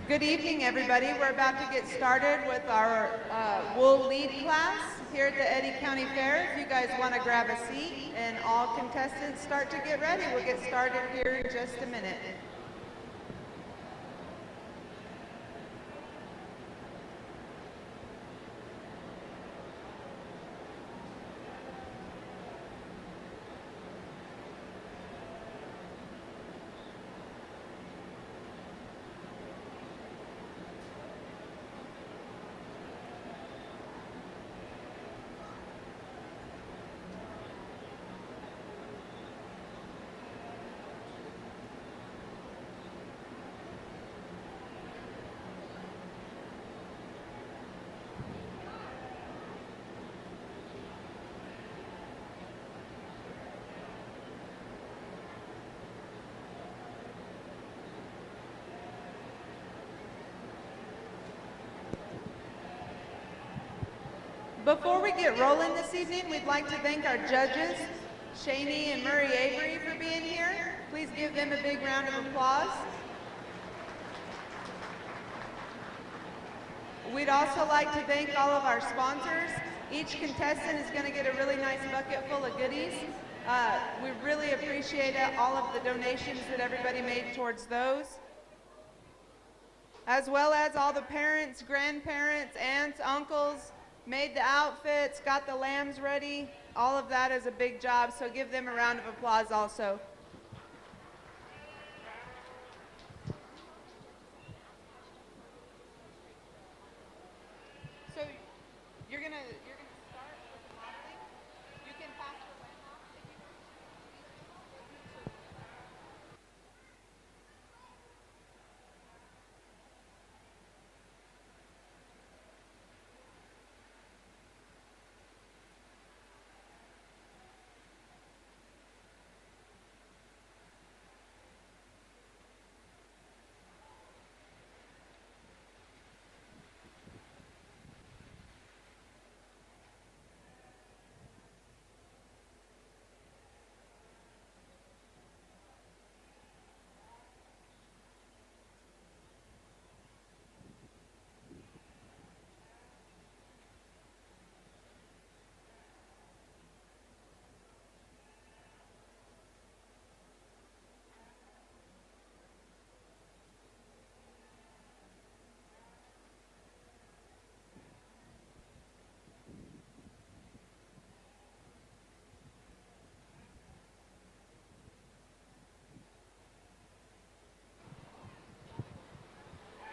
Good evening, everybody. We're about to get started with our wool lead class here at the Eddy County Fair. If you guys want to grab a seat and all contestants start to get ready, we'll get started here in just a minute. Before we get rolling this evening, we'd like to thank our judges, Shaney and Murray Avery, for being here. Please give them a big round of applause. We'd also like to thank all of our sponsors. Each contestant is going to get a really nice bucket full of goodies. We really appreciate all of the donations that everybody made towards those, as well as all the parents, grandparents, aunts, uncles, made the outfits, got the lambs ready. All of that is a big job, so give them a round of applause also. So you're gonna start with the modeling. You can pass your lamb off if you want.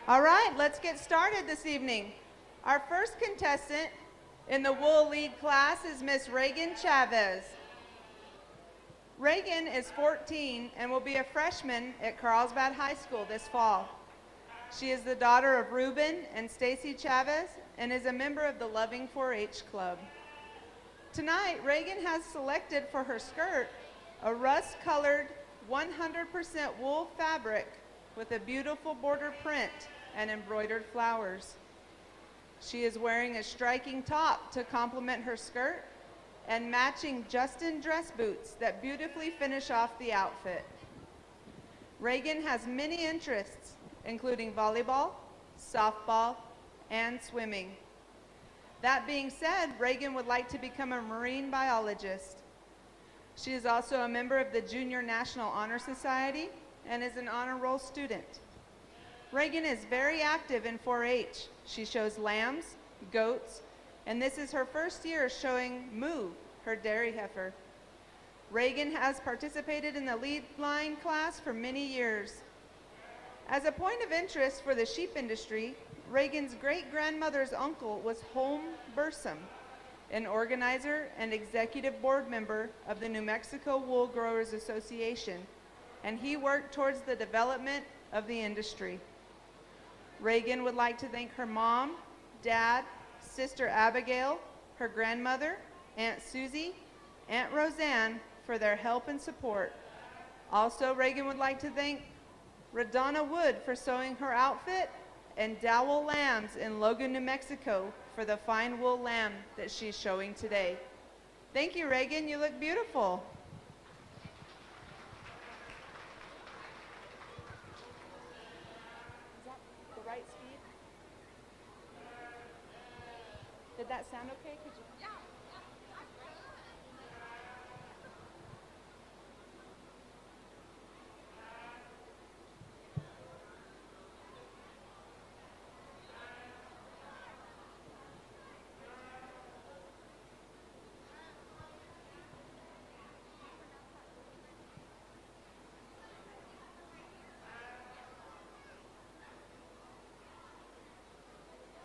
All right, let's get started this evening. Our first contestant in the wool lead class is Miss Reagan Chavez. Reagan is 14 and will be a freshman at Carlsbad High School this fall. She is the daughter of Reuben and Stacy Chavez and is a member of the Loving 4-H Club. Tonight, Reagan has selected for her skirt a rust-colored 100% wool fabric with a beautiful border print and embroidered flowers. She is wearing a striking top to complement her skirt and matching Justin dress boots that beautifully finish off the outfit. Reagan has many interests, including volleyball, softball, and swimming. That being said, Reagan would like to become a marine biologist. She is also a member of the Junior National Honor Society and is an honor roll student. Reagan is very active in 4-H. She shows lambs, goats, and this is her first year showing Moo, her dairy heifer. Reagan has participated in the lead line class for many years. As a point of interest for the sheep industry, Reagan's great-grandmother's uncle was Holm Bursum, an organizer and executive board member of the New Mexico Wool Growers Association, and he worked towards the development of the industry. Reagan would like to thank her mom, dad, sister Abigail, her grandmother, Aunt Susie, Aunt Roseanne for their help and support. Also, Reagan would like to thank Radonna Wood for sewing her outfit and Dowell Lambs in Logan, New Mexico for the fine wool lamb that she's showing today. Thank you, Reagan. You look beautiful. Is that the Did that sound okay? Could you?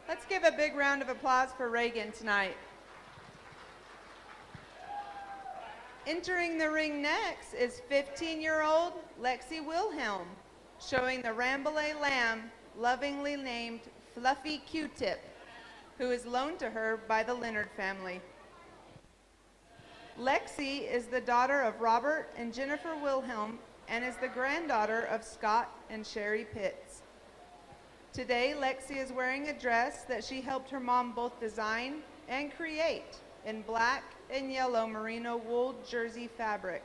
Let's give a big round of applause for Reagan tonight. Entering the ring next is 15-year-old Lexi Wilhelm, showing the Rambouillet lamb lovingly named Fluffy Q-Tip, who is loaned to her by the Leonard family. Lexi is the daughter of Robert and Jennifer Wilhelm and is the granddaughter of Scott and Sherry Pitts. Today, Lexi is wearing a dress that she helped her mom both design and create in black and yellow merino wool jersey fabric,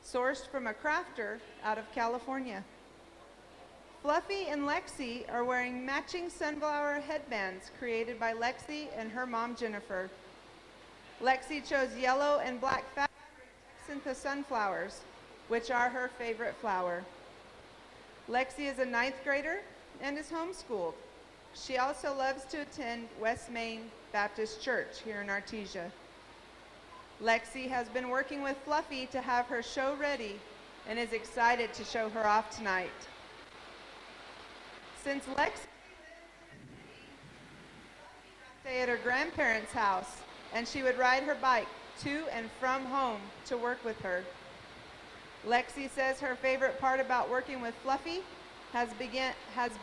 sourced from a crafter out of California. Fluffy and Lexi are wearing matching sunflower headbands created by Lexi and her mom, Jennifer. Lexi chose yellow and black fabric to accent the sunflowers, which are her favorite flower. Lexi is a 9th grader and is homeschooled. She also loves to attend West Main Baptist Church here in Artesia. Lexi has been working with Fluffy to have her show ready and is excited to show her off tonight. Since Lexi stayed at her grandparents' house, and she would ride her bike to and from home to work with her. Lexi says her favorite part about working with Fluffy has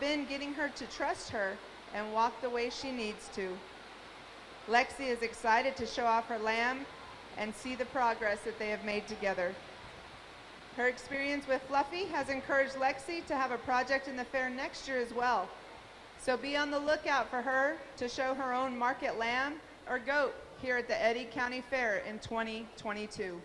been getting her to trust her and walk the way she needs to. Lexi is excited to show off her lamb and see the progress that they have made together. Her experience with Fluffy has encouraged Lexi to have a project in the fair next year as well. So be on the lookout for her to show her own market lamb or goat here at the Eddy County Fair in 2022.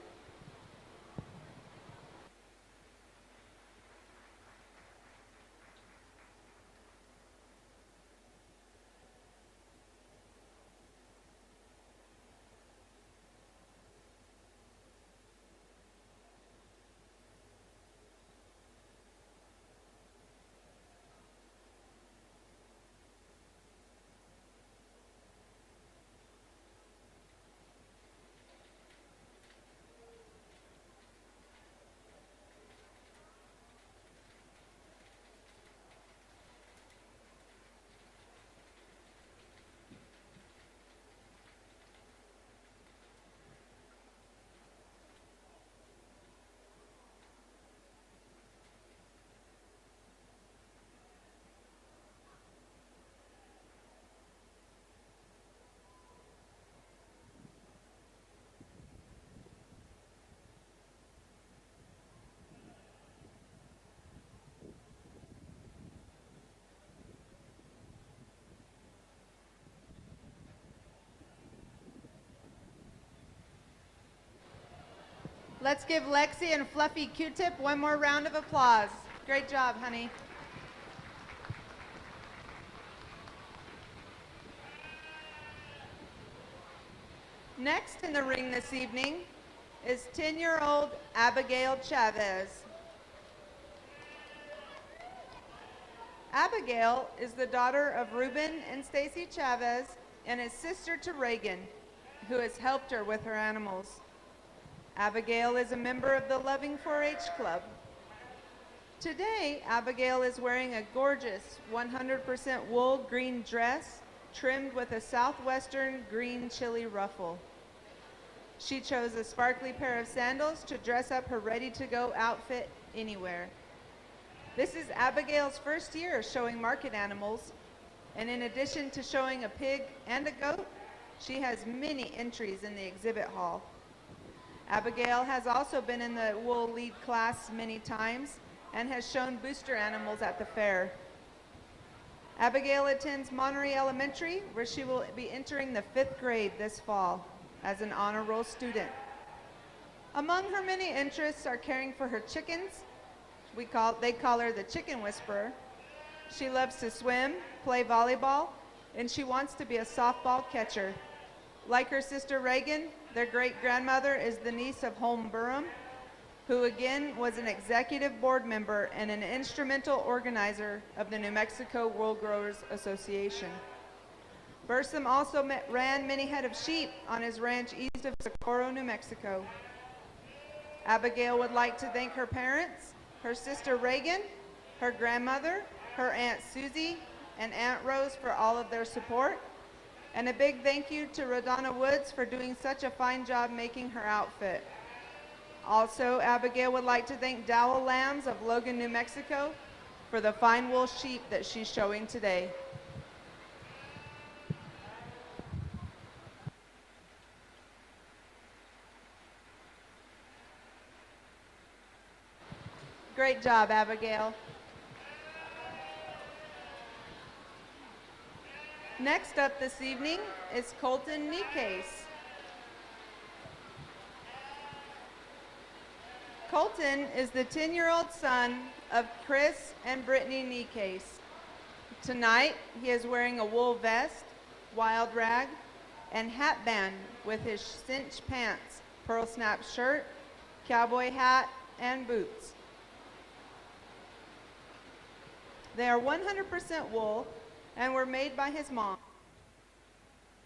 Let's give Lexi and Fluffy Q-Tip one more round of applause. Great job, honey. Next in the ring this evening is 10-year-old Abigail Chavez. Abigail is the daughter of Reuben and Stacy Chavez and is sister to Reagan, who has helped her with her animals. Abigail is a member of the Loving 4-H Club. Today, Abigail is wearing a gorgeous 100% wool green dress trimmed with a southwestern green chili ruffle. She chose a sparkly pair of sandals to dress up her ready-to-go outfit anywhere. This is Abigail's first year showing market animals, and in addition to showing a pig and a goat, she has many entries in the exhibit hall. Abigail has also been in the wool lead class many times and has shown booster animals at the fair. Abigail attends Monterey Elementary, where she will be entering the 5th grade this fall as an honor roll student. Among her many interests are caring for her chickens. They call her the chicken whisperer. She loves to swim, play volleyball, and she wants to be a softball catcher. Like her sister Reagan, their great-grandmother is the niece of Holm Burham, who again was an executive board member and an instrumental organizer of the New Mexico Wool Growers Association. Burham also ran many head of sheep on his ranch east of Socorro, New Mexico. Abigail would like to thank her parents, her sister Reagan, her grandmother, her Aunt Susie, and Aunt Rose for all of their support, and a big thank you to Rodonna Woods for doing such a fine job making her outfit. Also, Abigail would like to thank Dowell Lambs of Logan, New Mexico for the fine wool sheep that she's showing today. Great job, Abigail. Next up this evening is Colton Nicase. Colton is the 10-year-old son of Chris and Brittany Nicase. Tonight, he is wearing a wool vest, wild rag, and hat band with his cinch pants, pearl snap shirt, cowboy hat, and boots. They are 100% wool and were made by his mom.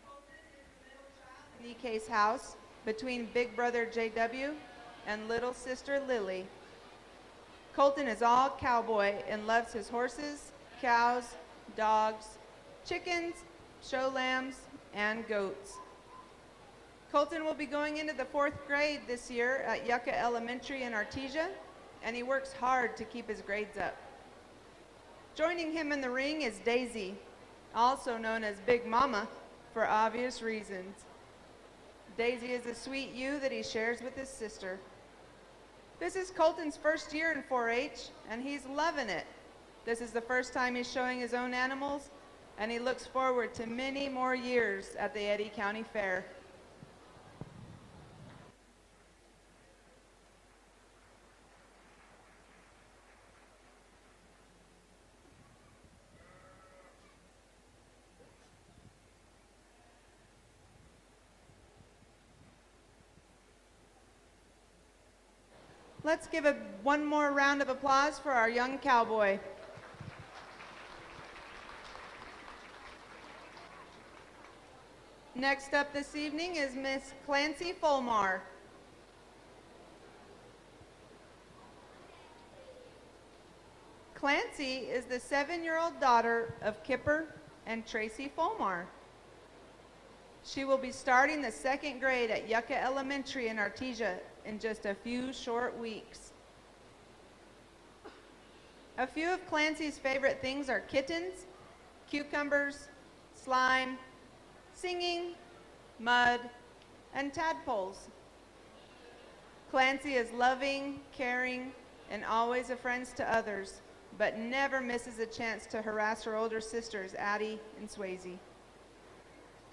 Colton is the middle child in Nicase's house between big brother JW and little sister Lily. Colton is all cowboy and loves his horses, cows, dogs, chickens, show lambs, and goats. Colton will be going into the 4th grade this year at Yucca Elementary in Artesia, and he works hard to keep his grades up. Joining him in the ring is Daisy, also known as Big Mama for obvious reasons. Daisy is a sweet ewe that he shares with his sister. This is Colton's first year in 4-H, and he's loving it. This is the first time he's showing his own animals, and he looks forward to many more years at the Eddy County Fair. Let's give one more round of applause for our young cowboy. Next up this evening is Miss Clancy Fullmar. Clancy is the 7-year-old daughter of Kipper and Tracy Fullmar. She will be starting the 2nd grade at Yucca Elementary in Artesia in just a few short weeks. A few of Clancy's favorite things are kittens, cucumbers, slime, singing, mud, and tadpoles. Clancy is loving, caring, and always a friend to others, but never misses a chance to harass her older sisters, Eddy and Swayze.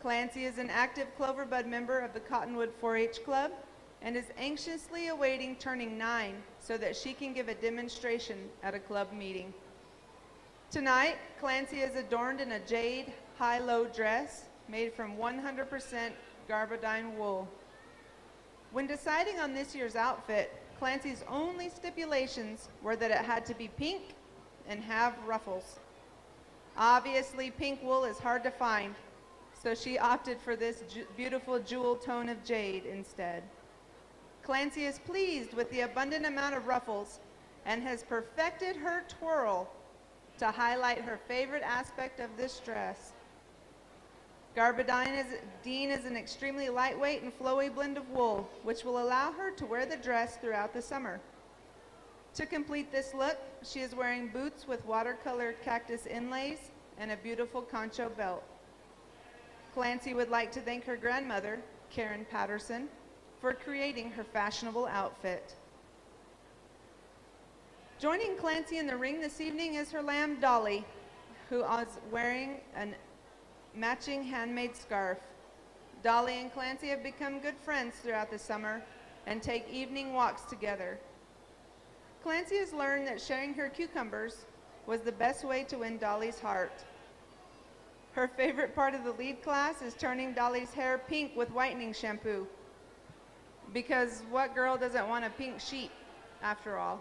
Clancy is an active Cloverbud member of the Cottonwood 4-H Club and is anxiously awaiting turning 9 so that she can give a demonstration at a club meeting. Tonight, Clancy is adorned in a jade high-low dress made from 100% garbadine wool. When deciding on this year's outfit, Clancy's only stipulations were that it had to be pink and have ruffles. Obviously, pink wool is hard to find, so she opted for this beautiful jewel tone of jade instead. Clancy is pleased with the abundant amount of ruffles and has perfected her twirl to highlight her favorite aspect of this dress. Garbadine is an extremely lightweight and flowy blend of wool, which will allow her to wear the dress throughout the summer. To complete this look, she is wearing boots with watercolor cactus inlays and a beautiful concho belt. Clancy would like to thank her grandmother, Karen Patterson, for creating her fashionable outfit. Joining Clancy in the ring this evening is her lamb, Dolly, who is wearing a matching handmade scarf. Dolly and Clancy have become good friends throughout the summer and take evening walks together. Clancy has learned that sharing her cucumbers was the best way to win Dolly's heart. Her favorite part of the lead class is turning Dolly's hair pink with whitening shampoo. Because what girl doesn't want a pink sheet, after all?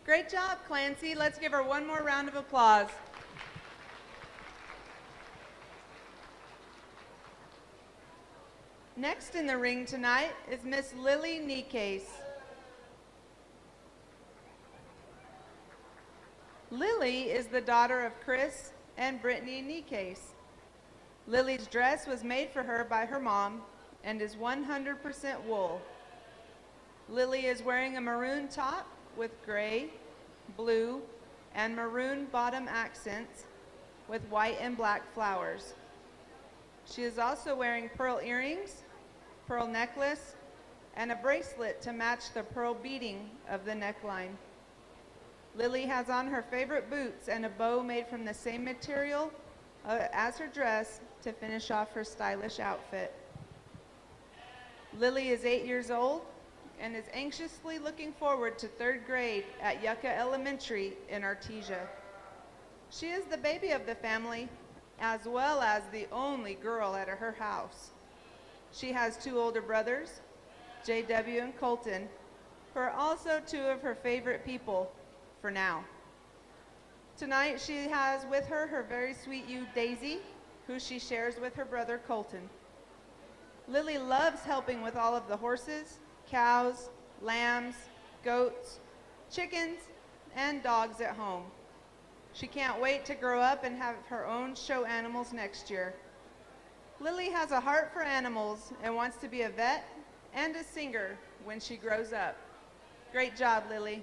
Great job, Clancy. Let's give her one more round of applause. Next in the ring tonight is Miss Lily Nicase. Lily is the daughter of Chris and Brittany Nicase. Lily's dress was made for her by her mom and is 100% wool. Lily is wearing a maroon top with gray, blue, and maroon bottom accents with white and black flowers. She is also wearing pearl earrings, pearl necklace, and a bracelet to match the pearl beading of the neckline. Lily has on her favorite boots and a bow made from the same material as her dress to finish off her stylish outfit. Lily is 8 years old and is anxiously looking forward to 3rd grade at Yucca Elementary in Artesia. She is the baby of the family, as well as the only girl at her house. She has 2 older brothers, JW and Colton, who are also 2 of her favorite people for now. Tonight she has with her her very sweet ewe Daisy, who she shares with her brother Colton. Lily loves helping with all of the horses, cows, lambs, goats, chickens, and dogs at home. She can't wait to grow up and have her own show animals next year. Lily has a heart for animals and wants to be a vet and a singer when she grows up. Great job, Lily.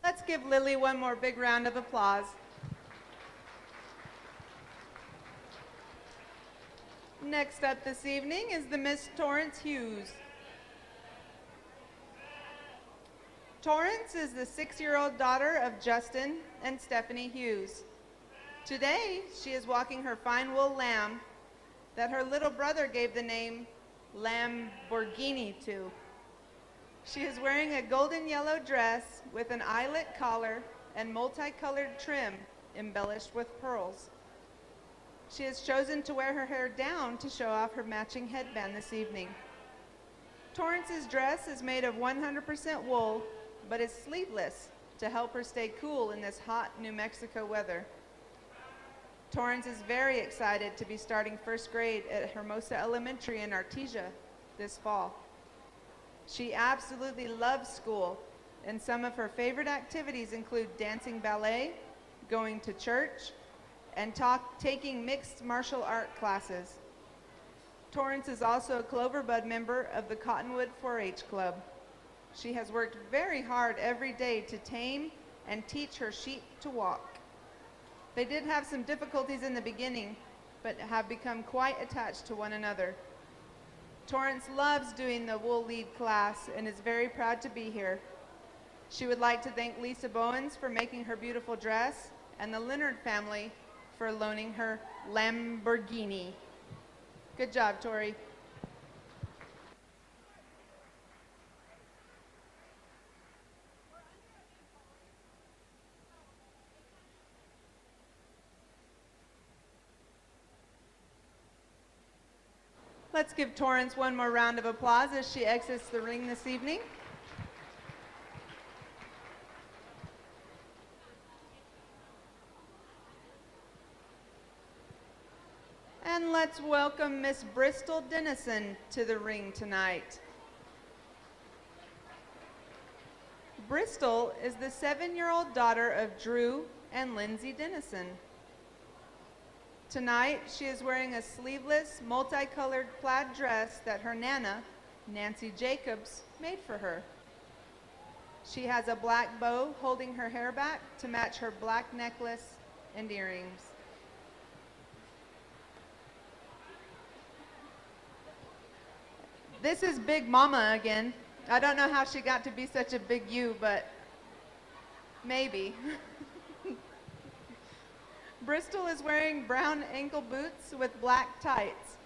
Let's give Lily one more big round of applause. Next up this evening is the Miss Torrance Hughes. Torrance is the 6-year-old daughter of Justin and Stephanie Hughes. Today, she is walking her fine wool lamb that her little brother gave the name Lamborghini to. She is wearing a golden yellow dress with an eyelet collar and multicolored trim embellished with pearls. She has chosen to wear her hair down to show off her matching headband this evening. Torrance's dress is made of 100% wool, but is sleeveless to help her stay cool in this hot New Mexico weather. Torrance is very excited to be starting 1st grade at Hermosa Elementary in Artesia this fall. She absolutely loves school, and some of her favorite activities include dancing ballet, going to church, and taking mixed martial art classes. Torrance is also a Cloverbud member of the Cottonwood 4-H Club. She has worked very hard every day to tame and teach her sheep to walk. They did have some difficulties in the beginning, but have become quite attached to one another. Torrance loves doing the wool lead class and is very proud to be here. She would like to thank Lisa Bowens for making her beautiful dress and the Leonard family for loaning her Lamborghini. Good job, Tori. Let's give Torrance one more round of applause as she exits the ring this evening. And let's welcome Miss Bristol Dennison to the ring tonight. Bristol is the 7-year-old daughter of Drew and Lindsay Dennison. Tonight, she is wearing a sleeveless, multicolored plaid dress that her nana, Nancy Jacobs, made for her. She has a black bow holding her hair back to match her black necklace and earrings. This is Big Mama again. I don't know how she got to be such a big U, but maybe. Bristol is wearing brown ankle boots with black tights.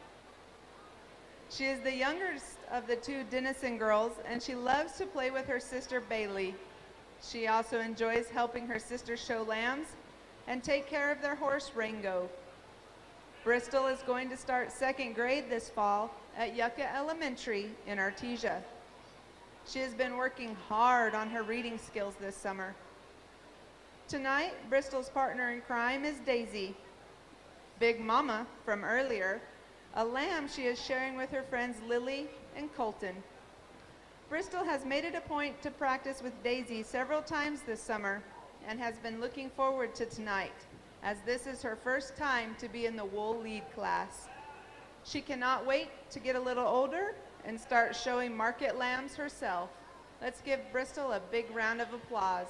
She is the youngest of the 2 Dennison girls, and she loves to play with her sister Bailey. She also enjoys helping her sister show lambs and take care of their horse Rango. Bristol is going to start 2nd grade this fall at Yucca Elementary in Artesia. She has been working hard on her reading skills this summer. Tonight, Bristol's partner in crime is Daisy, Big Mama from earlier, a lamb she is sharing with her friends Lily and Colton. Bristol has made it a point to practice with Daisy several times this summer and has been looking forward to tonight, as this is her first time to be in the wool lead class. She cannot wait to get a little older and start showing market lambs herself. Let's give Bristol a big round of applause.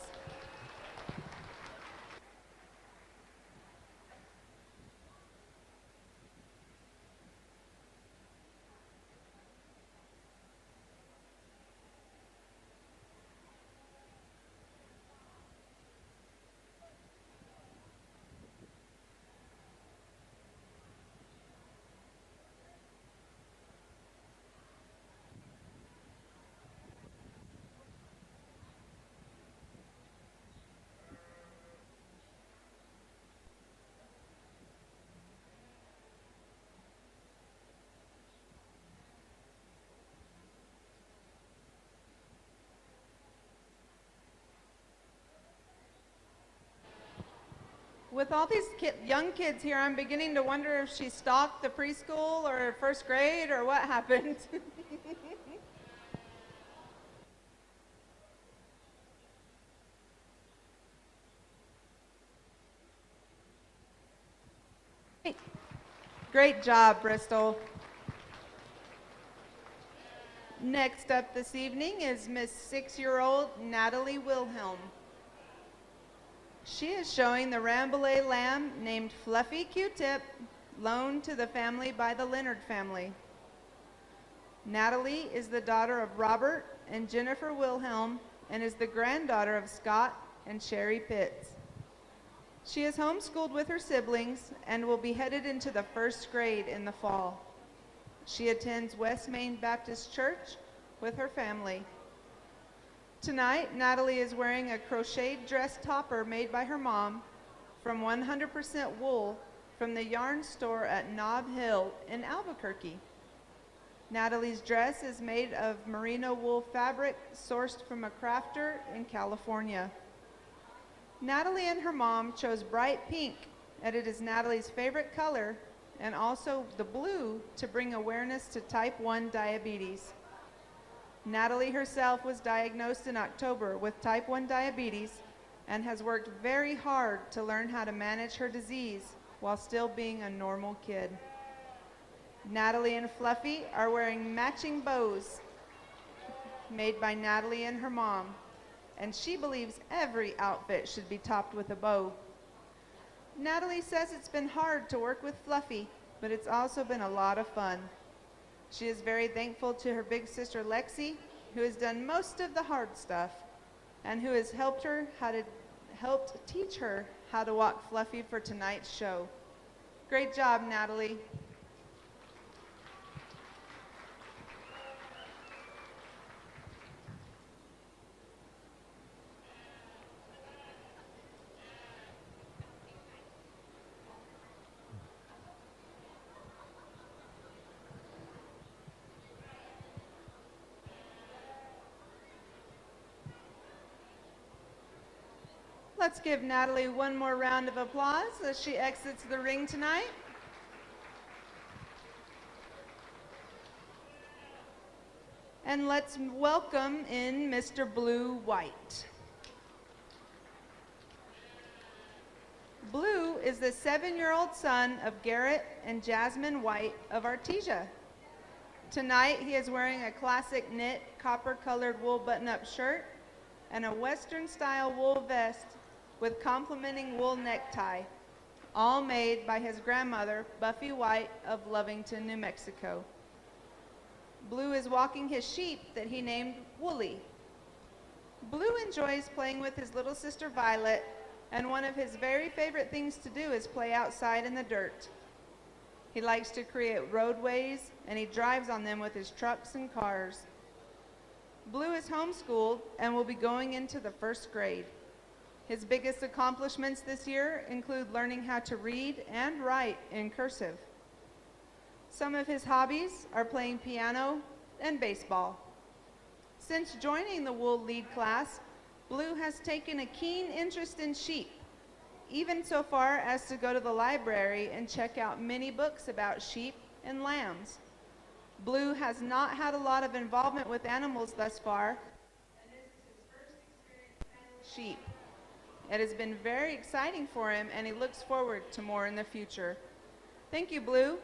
With all these young kids here, I'm beginning to wonder if she stalked the preschool or 1st grade or what happened. Great job, Bristol. Next up this evening is Miss 6-year-old Natalie Wilhelm. She is showing the Rambouillet lamb named Fluffy Q-Tip, loaned to the family by the Leonard family. Natalie is the daughter of Robert and Jennifer Wilhelm and is the granddaughter of Scott and Sherry Pitts. She is homeschooled with her siblings and will be headed into the 1st grade in the fall. She attends West Main Baptist Church with her family. Tonight, Natalie is wearing a crocheted dress topper made by her mom from 100% wool from the yarn store at Nob Hill in Albuquerque. Natalie's dress is made of merino wool fabric sourced from a crafter in California. Natalie and her mom chose bright pink, and it is Natalie's favorite color, and also the blue to bring awareness to type 1 diabetes. Natalie herself was diagnosed in October with type 1 diabetes and has worked very hard to learn how to manage her disease while still being a normal kid. Natalie and Fluffy are wearing matching bows made by Natalie and her mom, and she believes every outfit should be topped with a bow. Natalie says it's been hard to work with Fluffy, but it's also been a lot of fun. She is very thankful to her big sister Lexi, who has done most of the hard stuff and who has helped teach her how to walk Fluffy for tonight's show. Great job, Natalie. Let's give Natalie one more round of applause as she exits the ring tonight. And let's welcome in Mr. Blue White. Blue is the 7-year-old son of Garrett and Jasmine White of Artesia. Tonight he is wearing a classic knit copper-colored wool button-up shirt and a Western-style wool vest with complementing wool necktie, all made by his grandmother, Buffy White of Lovington, New Mexico. Blue is walking his sheep that he named Wooly. Blue enjoys playing with his little sister Violet, and one of his very favorite things to do is play outside in the dirt. He likes to create roadways, and he drives on them with his trucks and cars. Blue is homeschooled and will be going into the 1st grade. His biggest accomplishments this year include learning how to read and write in cursive. Some of his hobbies are playing piano and baseball. Since joining the wool lead class, Blue has taken a keen interest in sheep, even so far as to go to the library and check out many books about sheep and lambs. Blue has not had a lot of involvement with animals thus far, and this is his first experience handling sheep. It has been very exciting for him, and he looks forward to more in the future. Thank you, Blue.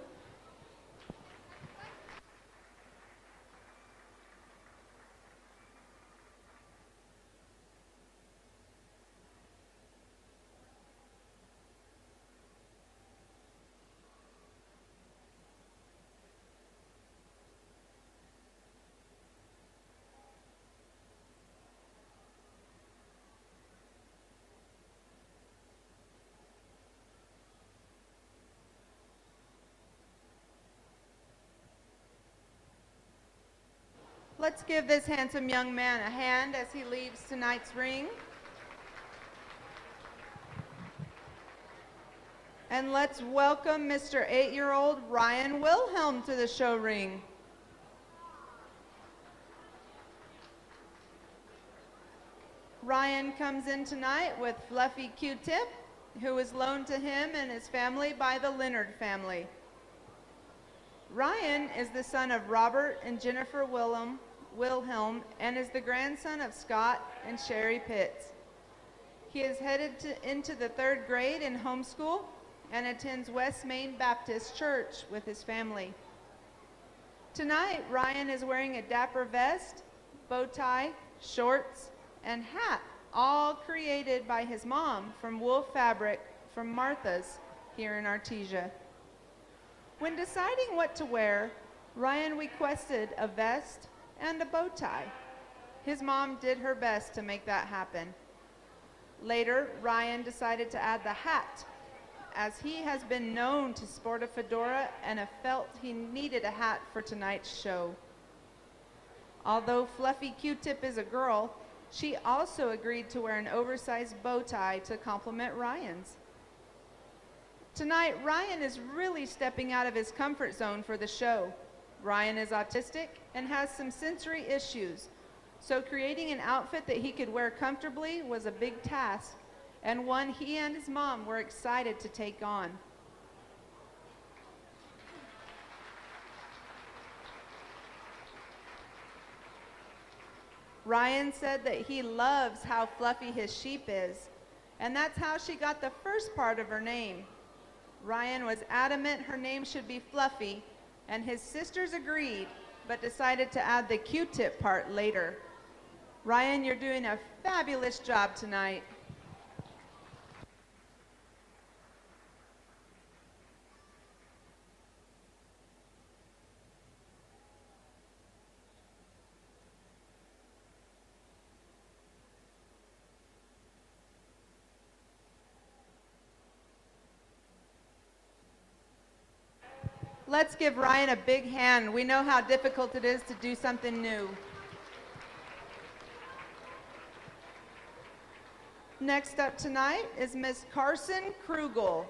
Let's give this handsome young man a hand as he leaves tonight's ring. And let's welcome Mr. 8-year-old Ryan Wilhelm to the show ring. Ryan comes in tonight with Fluffy Q-Tip, who was loaned to him and his family by the Leonard family. Ryan is the son of Robert and Jennifer Wilhelm and is the grandson of Scott and Sherry Pitts. He is headed into the 3rd grade in homeschool and attends West Main Baptist Church with his family. Tonight, Ryan is wearing a dapper vest, bow tie, shorts, and hat, all created by his mom from wool fabric from Martha's here in Artesia. When deciding what to wear, Ryan requested a vest and a bow tie. His mom did her best to make that happen. Later, Ryan decided to add the hat, as he has been known to sport a fedora and felt he needed a hat for tonight's show. Although Fluffy Q-Tip is a girl, she also agreed to wear an oversized bow tie to complement Ryan's. Tonight, Ryan is really stepping out of his comfort zone for the show. Ryan is autistic and has some sensory issues, so creating an outfit that he could wear comfortably was a big task, and one he and his mom were excited to take on. Ryan said that he loves how fluffy his sheep is, and that's how she got the first part of her name. Ryan was adamant her name should be Fluffy, and his sisters agreed, but decided to add the Q-tip part later. Ryan, you're doing a fabulous job tonight. Let's give Ryan a big hand. We know how difficult it is to do something new. Next up tonight is Miss Carson Krugel.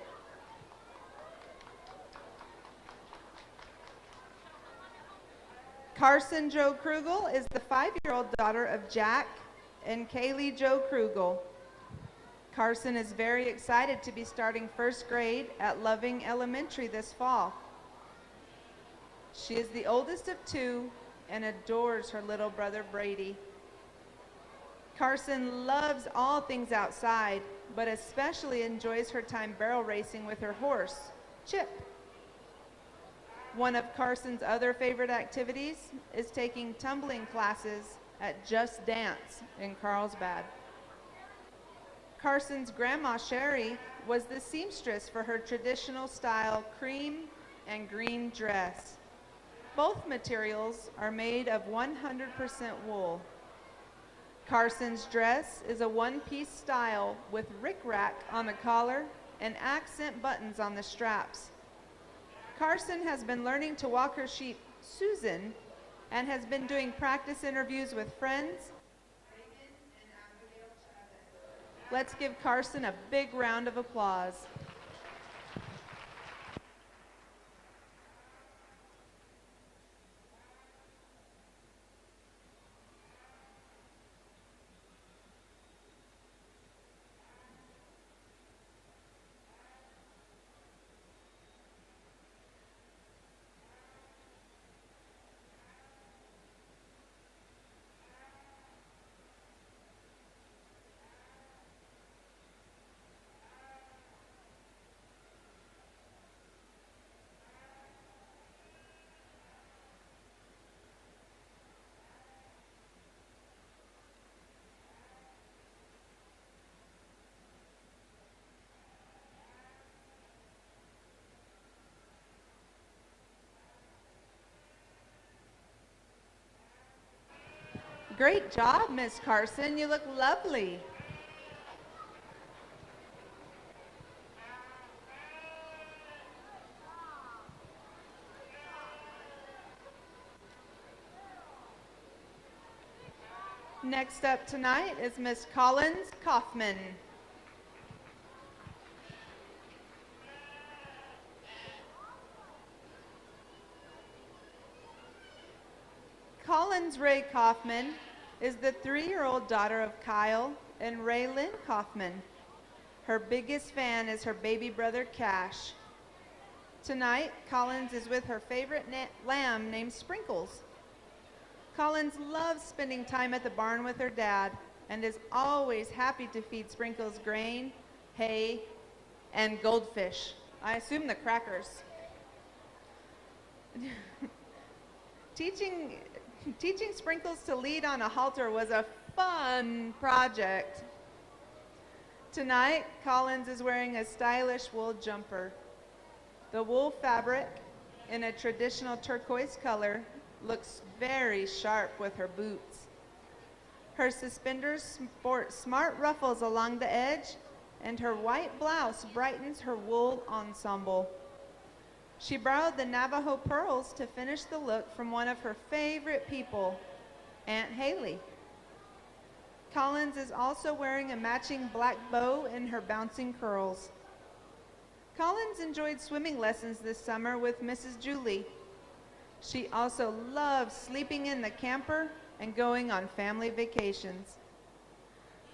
Carson Jo Krugel is the 5-year-old daughter of Jack and Kaylee Jo Krugel. Carson is very excited to be starting first grade at Loving Elementary this fall. She is the oldest of two and adores her little brother Brady. Carson loves all things outside, but especially enjoys her time barrel racing with her horse, Chip. One of Carson's other favorite activities is taking tumbling classes at Just Dance in Carlsbad. Carson's grandma Sherry was the seamstress for her traditional style cream and green dress. Both materials are made of 100% wool. Carson's dress is a one-piece style with rickrack on the collar and accent buttons on the straps. Carson has been learning to walk her sheep, Susan, and has been doing practice interviews with friends, Reagan and Abigail Chavez. Let's give Carson a big round of applause. Great job, Miss Carson. You look lovely. Next up tonight is Miss Collins Kaufman. Collins Ray Kaufman is the 3-year-old daughter of Kyle and Ray Lynn Kaufman. Her biggest fan is her baby brother Cash. Tonight, Collins is with her favorite lamb named Sprinkles. Collins loves spending time at the barn with her dad and is always happy to feed Sprinkles grain, hay, and goldfish. I assume the crackers. Teaching Sprinkles to lead on a halter was a fun project. Tonight, Collins is wearing a stylish wool jumper. The wool fabric, in a traditional turquoise color, looks very sharp with her boots. Her suspenders sport smart ruffles along the edge, and her white blouse brightens her wool ensemble. She borrowed the Navajo pearls to finish the look from one of her favorite people, Aunt Haley. Collins is also wearing a matching black bow in her bouncing curls. Collins enjoyed swimming lessons this summer with Mrs. Julie. She also loves sleeping in the camper and going on family vacations.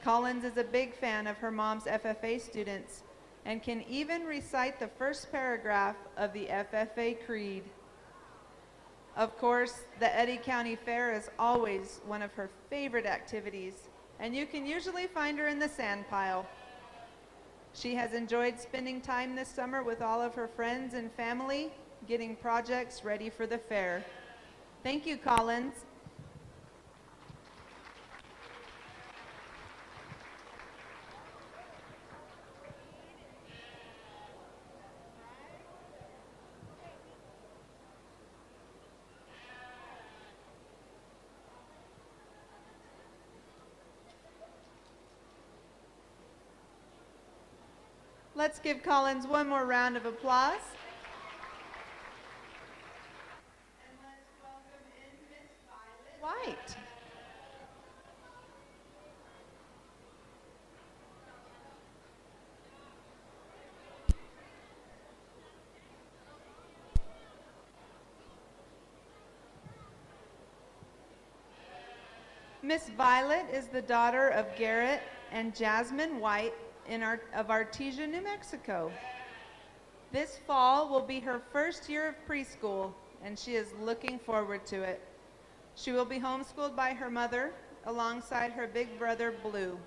Collins is a big fan of her mom's FFA students and can even recite the first paragraph of the FFA Creed. Of course, the Eddy County Fair is always one of her favorite activities, and you can usually find her in the sand pile. She has enjoyed spending time this summer with all of her friends and family, getting projects ready for the fair. Thank you, Collins. Let's give Collins one more round of applause. And let's welcome in Miss Violet White. Miss Violet is the daughter of Garrett and Jasmine White of Artesia, New Mexico. This fall will be her first year of preschool, and she is looking forward to it. She will be homeschooled by her mother alongside her big brother, Blue.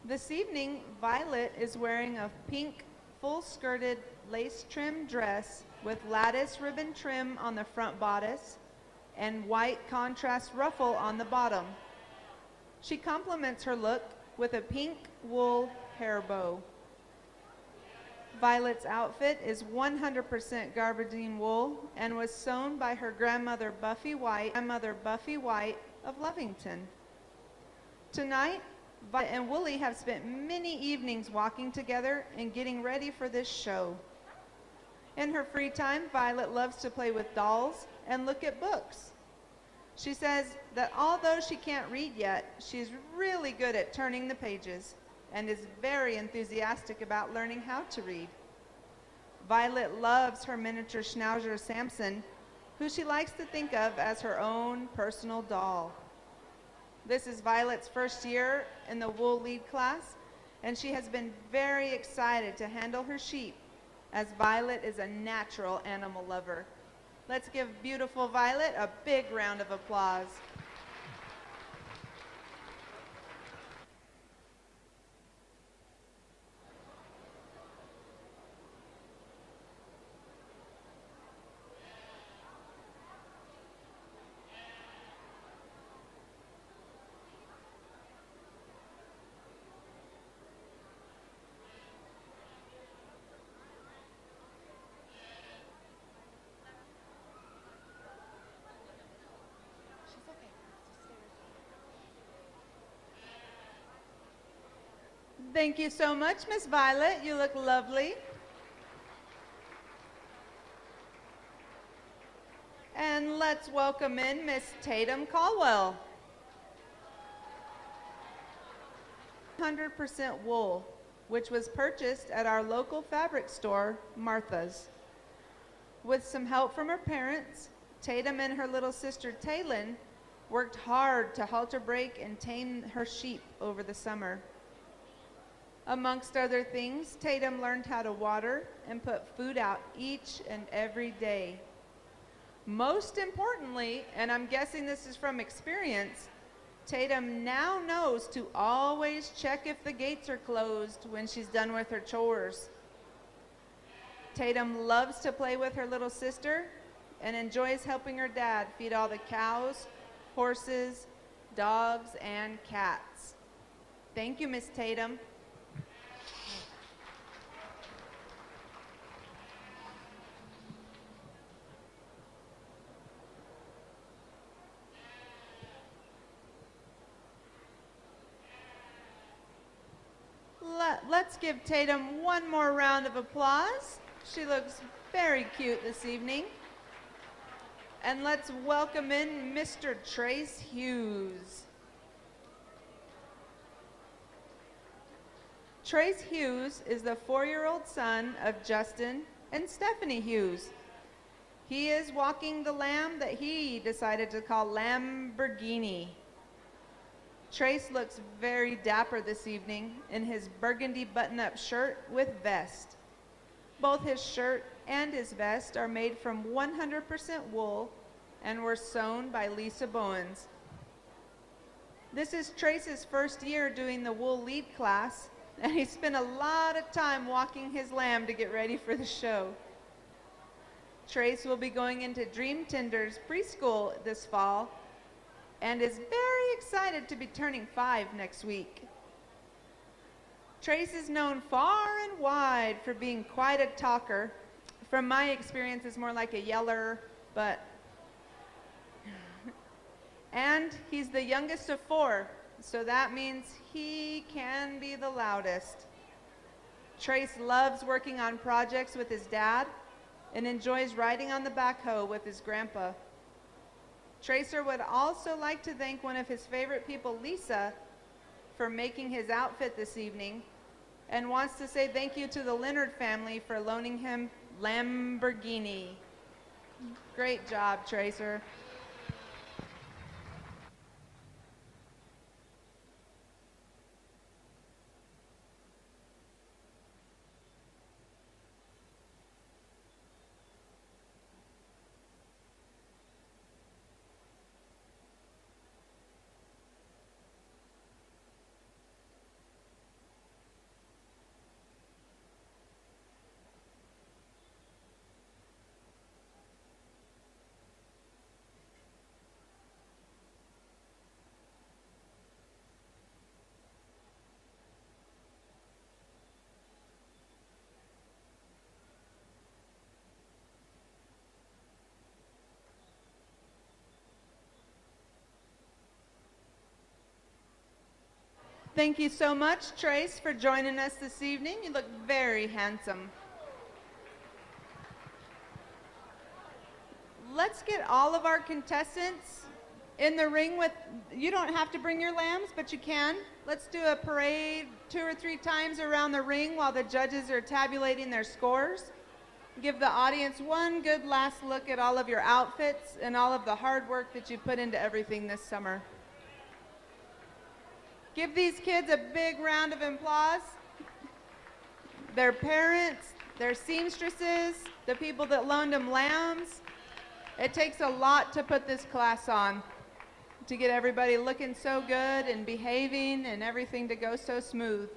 This evening, Violet is wearing a pink, full-skirted, lace-trimmed dress with lattice ribbon trim on the front bodice and white contrast ruffle on the bottom. She complements her look with a pink wool hair bow. Violet's outfit is 100% gabardine wool and was sewn by her grandmother Buffy White of Lovington. Tonight, Violet and Wooly have spent many evenings walking together and getting ready for this show. In her free time, Violet loves to play with dolls and look at books. She says that although she can't read yet, she's really good at turning the pages and is very enthusiastic about learning how to read. Violet loves her miniature Schnauzer Samson, who she likes to think of as her own personal doll. This is Violet's first year in the wool lead class, and she has been very excited to handle her sheep, as Violet is a natural animal lover. Let's give beautiful Violet a big round of applause. Thank you so much, Miss Violet. You look lovely. And let's welcome in Miss Tatum Caldwell. 100% wool, which was purchased at our local fabric store, Martha's. With some help from her parents, Tatum and her little sister Taylin worked hard to halter break and tame her sheep over the summer. Amongst other things, Tatum learned how to water and put food out each and every day. Most importantly, and I'm guessing this is from experience, Tatum now knows to always check if the gates are closed when she's done with her chores. Tatum loves to play with her little sister and enjoys helping her dad feed all the cows, horses, dogs, and cats. Thank you, Miss Tatum. Let's give Tatum one more round of applause. She looks very cute this evening. And let's welcome in Mr. Trace Hughes. Trace Hughes is the 4-year-old son of Justin and Stephanie Hughes. He is walking the lamb that he decided to call Lamborghini. Trace looks very dapper this evening in his burgundy button-up shirt with vest. Both his shirt and his vest are made from 100% wool and were sewn by Lisa Bowens. This is Trace's first year doing the wool lead class, and he spent a lot of time walking his lamb to get ready for the show. Trace will be going into Dream Tenders preschool this fall and is very excited to be turning 5 next week. Trace is known far and wide for being quite a talker. From my experience, is more like a yeller, but... And he's the youngest of 4, so that means he can be the loudest. Trace loves working on projects with his dad and enjoys riding on the backhoe with his grandpa. Tracer would also like to thank one of his favorite people, Lisa, for making his outfit this evening, and wants to say thank you to the Leonard family for loaning him Lamborghini. Great job, Tracer. Thank you so much, Trace, for joining us this evening. You look very handsome. Let's get all of our contestants in the ring with, you don't have to bring your lambs, but you can. Let's do a parade 2 or 3 times around the ring while the judges are tabulating their scores. Give the audience one good last look at all of your outfits and all of the hard work that you put into everything this summer. Give these kids a big round of applause. Their parents, their seamstresses, the people that loaned them lambs. It takes a lot to put this class on, to get everybody looking so good and behaving and everything to go so smooth.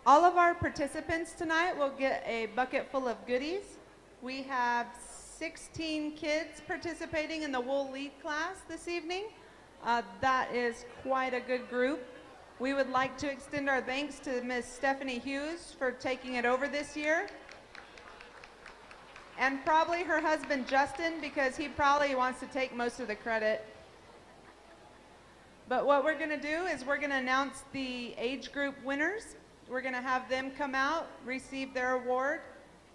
All of our participants tonight will get a bucket full of goodies. We have 16 kids participating in the wool lead class this evening. That is quite a good group. We would like to extend our thanks to Miss Stephanie Hughes for taking it over this year. And probably her husband Justin, because he probably wants to take most of the credit. But what we're gonna do is we're gonna announce the age group winners. We're gonna have them come out, receive their award,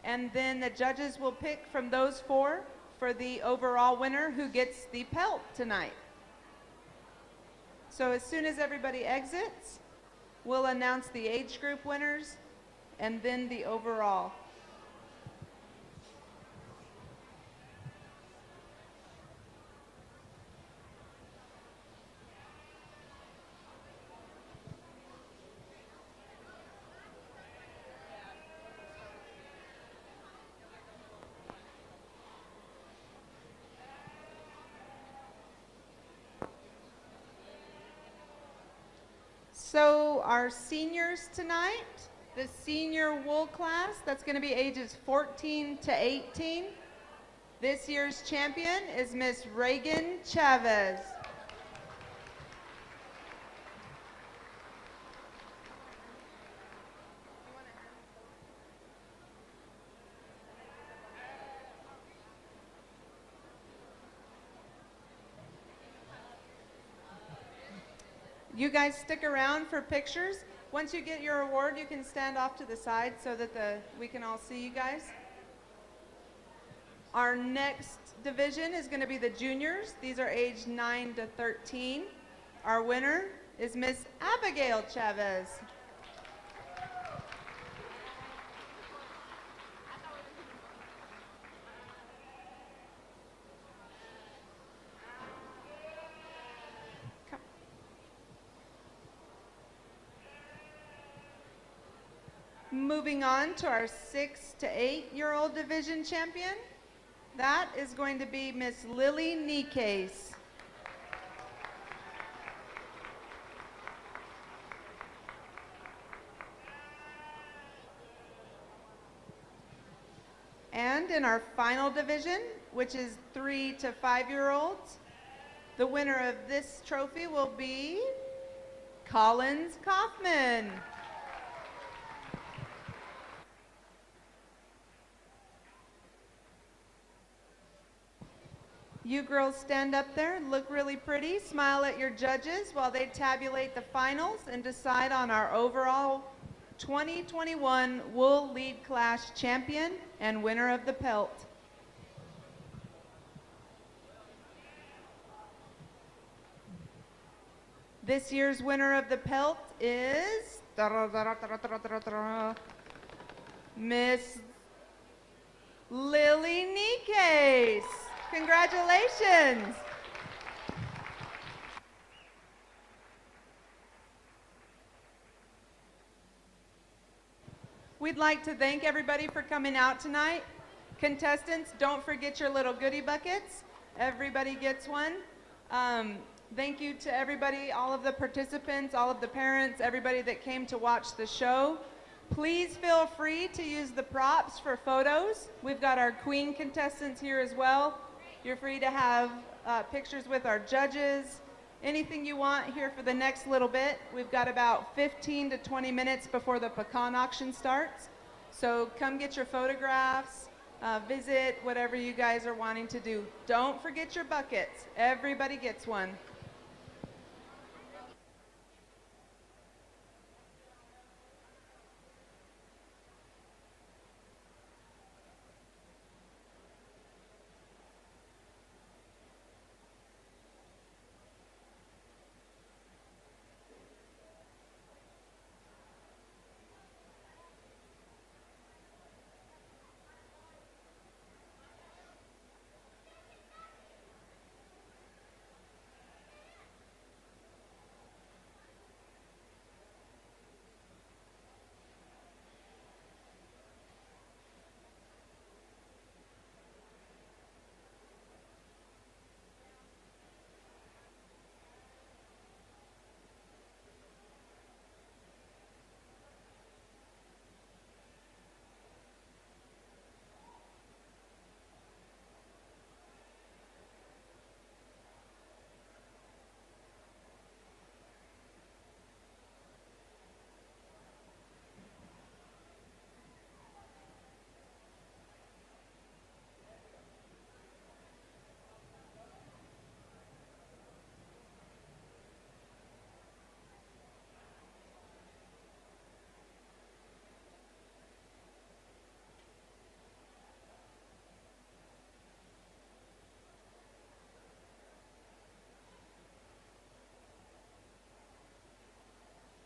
and then the judges will pick from those 4 for the overall winner who gets the pelt tonight. So as soon as everybody exits, we'll announce the age group winners and then the overall. So our seniors tonight, the senior wool class, that's going to be ages 14 to 18. This year's champion is Miss Reagan Chavez. You guys stick around for pictures. Once you get your award, you can stand off to the side so that we can all see you guys. Our next division is going to be the juniors. These are aged 9 to 13. Our winner is Miss Abigail Chavez. Moving on to our 6 to 8-year-old division champion. That is going to be Miss Lily Nicase. And in our final division, which is 3 to 5-year-olds, the winner of this trophy will be Kaufman. You girls stand up there, look really pretty, smile at your judges while they tabulate the finals and decide on our overall 2021 Wool Lead Class champion and winner of the pelt. This year's winner of the pelt is Miss Lily Nicase. Congratulations. We'd like to thank everybody for coming out tonight. Contestants, don't forget your little goodie buckets. Everybody gets one. Thank you to everybody, all of the participants, all of the parents, everybody that came to watch the show. Please feel free to use the props for photos. We've got our queen contestants here as well. You're free to have pictures with our judges, anything you want here for the next little bit. We've got about 15 to 20 minutes before the Pecan Auction starts. So come get your photographs, visit, whatever you guys are wanting to do. Don't forget your buckets. Everybody gets one.